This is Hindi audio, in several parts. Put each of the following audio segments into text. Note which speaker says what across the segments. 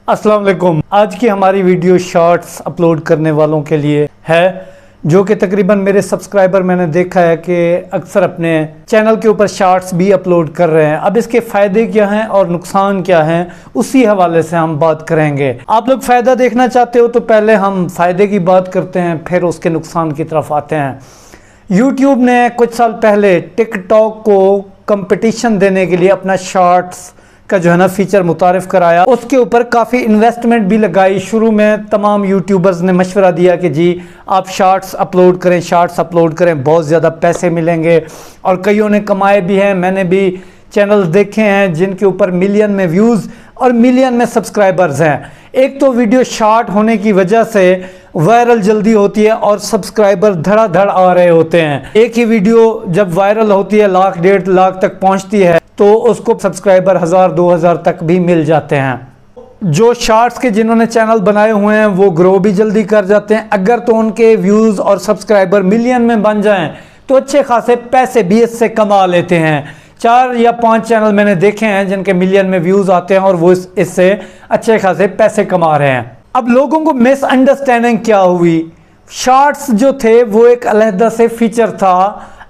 Speaker 1: अस्सलाम वालेकुम। आज की हमारी वीडियो शॉर्ट्स अपलोड करने वालों के लिए है, जो कि तकरीबन मेरे सब्सक्राइबर मैंने देखा है कि अक्सर अपने चैनल के ऊपर शॉर्ट्स भी अपलोड कर रहे हैं। अब इसके फ़ायदे क्या हैं और नुकसान क्या हैं, उसी हवाले से हम बात करेंगे। आप लोग फ़ायदा देखना चाहते हो तो पहले हम फ़ायदे की बात करते हैं, फिर उसके नुकसान की तरफ आते हैं। यूट्यूब ने कुछ साल पहले टिकटॉक को कंपटीशन देने के लिए अपना शॉर्ट्स का जो है ना फीचर मुतारिफ कराया। उसके ऊपर काफ़ी इन्वेस्टमेंट भी लगाई। शुरू में तमाम यूट्यूबर्स ने मशवरा दिया कि जी आप शॉर्ट्स अपलोड करें, बहुत ज़्यादा पैसे मिलेंगे, और कईयों ने कमाए भी हैं। मैंने भी चैनल्स देखे हैं जिनके ऊपर मिलियन में व्यूज़ और मिलियन में सब्सक्राइबर्स हैं। एक तो वीडियो शॉर्ट होने की वजह से वायरल जल्दी होती है और सब्सक्राइबर धड़ाधड़ आ रहे होते हैं। एक ही वीडियो जब वायरल होती है, लाख 1.5 लाख तक पहुंचती है, तो उसको सब्सक्राइबर 1000-2000 तक भी मिल जाते हैं। जो शॉर्ट्स के जिन्होंने चैनल बनाए हुए हैं वो ग्रो भी जल्दी कर जाते हैं। अगर तो उनके व्यूज़ और सब्सक्राइबर मिलियन में बन जाएं तो अच्छे खासे पैसे भी इससे कमा लेते हैं। 4 या 5 चैनल मैंने देखे हैं जिनके मिलियन में व्यूज़ आते हैं और वो इससे अच्छे खासे पैसे कमा रहे हैं। अब लोगों को मिसअंडरस्टैंडिंग क्या हुई, शॉर्ट्स जो थे वो एक अलहदा से फीचर था,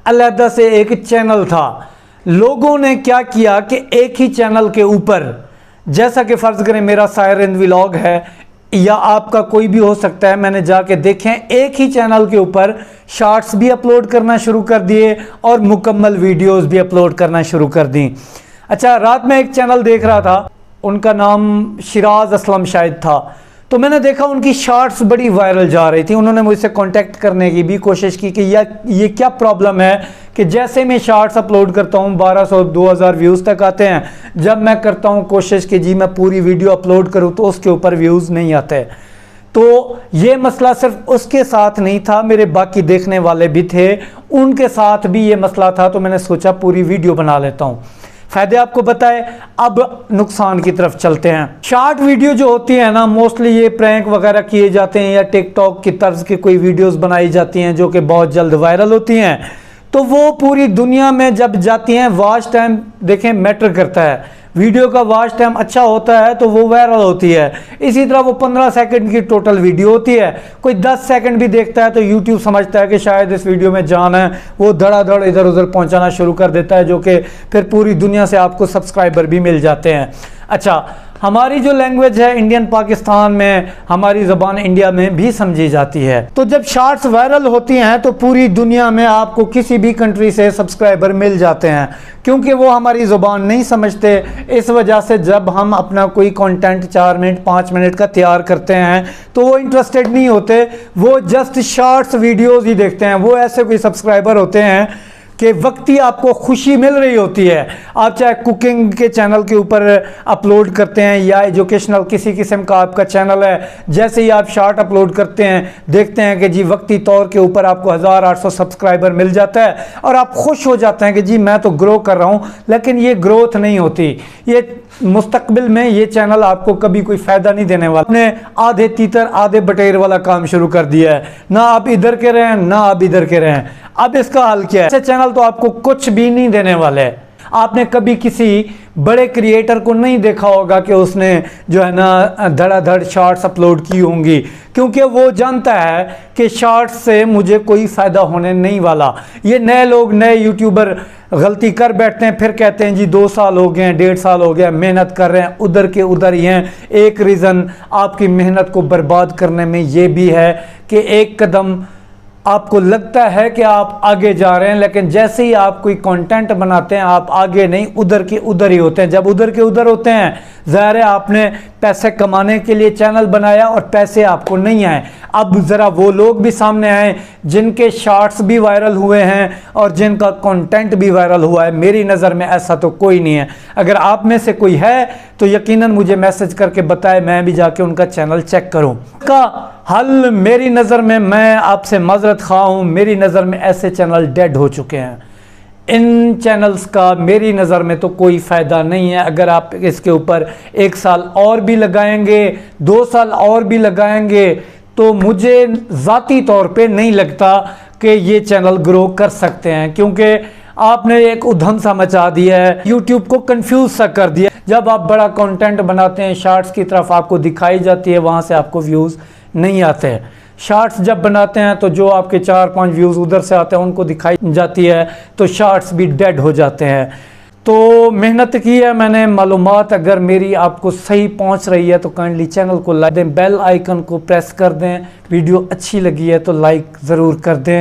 Speaker 1: अलहदा से एक चैनल था। लोगों ने क्या किया कि एक ही चैनल के ऊपर, जैसा कि फ़र्ज़ करें मेरा सायरन व्लॉग है या आपका कोई भी हो सकता है, मैंने जाके देखें, एक ही चैनल के ऊपर शॉर्ट्स भी अपलोड करना शुरू कर दिए और मुकम्मल वीडियोस भी अपलोड करना शुरू कर दी। अच्छा, रात में एक चैनल देख रहा था, उनका नाम शिराज असलम शायद था, तो मैंने देखा उनकी शॉर्ट्स बड़ी वायरल जा रही थी। उन्होंने मुझसे कांटेक्ट करने की भी कोशिश की कि ये क्या प्रॉब्लम है कि जैसे मैं शॉर्ट्स अपलोड करता हूँ 1200-2000 व्यूज़ तक आते हैं, जब मैं करता हूँ कोशिश कि जी मैं पूरी वीडियो अपलोड करूँ तो उसके ऊपर व्यूज़ नहीं आते। तो ये मसला सिर्फ उसके साथ नहीं था, मेरे बाकी देखने वाले भी थे, उनके साथ भी ये मसला था। तो मैंने सोचा पूरी वीडियो बना लेता हूँ। फ़ायदे आपको बताए, अब नुकसान की तरफ चलते हैं। शॉर्ट वीडियो जो होती है ना, मोस्टली ये प्रैंक वगैरह किए जाते हैं या टिकटॉक की तर्ज की कोई वीडियोस बनाई जाती हैं जो कि बहुत जल्द वायरल होती हैं, तो वो पूरी दुनिया में जब जाती हैं, वॉच टाइम देखें मैटर करता है। वीडियो का वॉच टाइम अच्छा होता है तो वो वायरल होती है। इसी तरह वो 15 सेकंड की टोटल वीडियो होती है, कोई 10 सेकंड भी देखता है तो यूट्यूब समझता है कि शायद इस वीडियो में जान है, वो धड़ाधड़ इधर उधर पहुंचाना शुरू कर देता है, जो कि फिर पूरी दुनिया से आपको सब्सक्राइबर भी मिल जाते हैं। अच्छा, हमारी जो लैंग्वेज है इंडियन पाकिस्तान में, हमारी ज़बान इंडिया में भी समझी जाती है। तो जब शॉर्ट्स वायरल होती हैं तो पूरी दुनिया में आपको किसी भी कंट्री से सब्सक्राइबर मिल जाते हैं, क्योंकि वो हमारी ज़ुबान नहीं समझते। इस वजह से जब हम अपना कोई कंटेंट 4 मिनट 5 मिनट का तैयार करते हैं तो वो इंटरेस्टेड नहीं होते, वो जस्ट शॉर्ट्स वीडियोज़ ही देखते हैं। वो ऐसे कोई सब्सक्राइबर होते हैं कि वक्ती आपको खुशी मिल रही होती है। आप चाहे कुकिंग के चैनल के ऊपर अपलोड करते हैं या एजुकेशनल किसी किस्म का आपका चैनल है, जैसे ही आप शॉर्ट अपलोड करते हैं देखते हैं कि जी वक्ती तौर के ऊपर आपको 1800 सब्सक्राइबर मिल जाता है और आप खुश हो जाते हैं कि जी मैं तो ग्रो कर रहा हूँ। लेकिन ये ग्रोथ नहीं होती, ये मुस्तकबिल में ये चैनल आपको कभी कोई फ़ायदा नहीं देने वाला। आपने आधे तीतर आधे बटेर वाला काम शुरू कर दिया है, ना आप इधर के रहें ना आप इधर के रहें। अब इसका हल क्या है? ऐसे चैनल तो आपको कुछ भी नहीं देने वाले। आपने कभी किसी बड़े क्रिएटर को नहीं देखा होगा कि उसने जो है ना धड़ाधड़ शॉर्ट्स अपलोड की होंगी, क्योंकि वो जानता है कि शॉर्ट्स से मुझे कोई फ़ायदा होने नहीं वाला। ये नए लोग, नए यूट्यूबर गलती कर बैठते हैं, फिर कहते हैं जी 2 साल हो गए, 1.5 साल हो गया, मेहनत कर रहे हैं, उधर के उधर ही हैं। एक रीज़न आपकी मेहनत को बर्बाद करने में ये भी है कि एक कदम आपको लगता है कि आप आगे जा रहे हैं, लेकिन जैसे ही आप कोई कंटेंट बनाते हैं आप आगे नहीं, उधर के उधर ही होते हैं। जब उधर के उधर होते हैं, ज़ाहिर है आपने पैसे कमाने के लिए चैनल बनाया और पैसे आपको नहीं आए। अब ज़रा वो लोग भी सामने आए जिनके शॉर्ट्स भी वायरल हुए हैं और जिनका कंटेंट भी वायरल हुआ है। मेरी नज़र में ऐसा तो कोई नहीं है। अगर आप में से कोई है तो यकीनन मुझे मैसेज करके बताए, मैं भी जाके उनका चैनल चेक करूं। इसका हल मेरी नज़र में, मैं आपसे माजरत खा हूँ, मेरी नज़र में ऐसे चैनल डेड हो चुके हैं। इन चैनल्स का मेरी नज़र में तो कोई फ़ायदा नहीं है। अगर आप इसके ऊपर 1 साल और भी लगाएंगे, 2 साल और भी लगाएंगे, तो मुझे ज़ाती तौर पे नहीं लगता कि ये चैनल ग्रो कर सकते हैं, क्योंकि आपने एक उधम सा मचा दिया है, यूट्यूब को कंफ्यूज सा कर दिया। जब आप बड़ा कंटेंट बनाते हैं, शॉर्ट्स की तरफ आपको दिखाई जाती है, वहाँ से आपको व्यूज़ नहीं आते हैं। शॉर्ट्स जब बनाते हैं तो जो आपके 4-5 व्यूज़ उधर से आते हैं उनको दिखाई जाती है, तो शॉर्ट्स भी डेड हो जाते हैं। तो मेहनत की है मैंने, मालूमात अगर मेरी आपको सही पहुंच रही है तो काइंडली चैनल को लाइक दें, बेल आइकन को प्रेस कर दें। वीडियो अच्छी लगी है तो लाइक ज़रूर कर दें।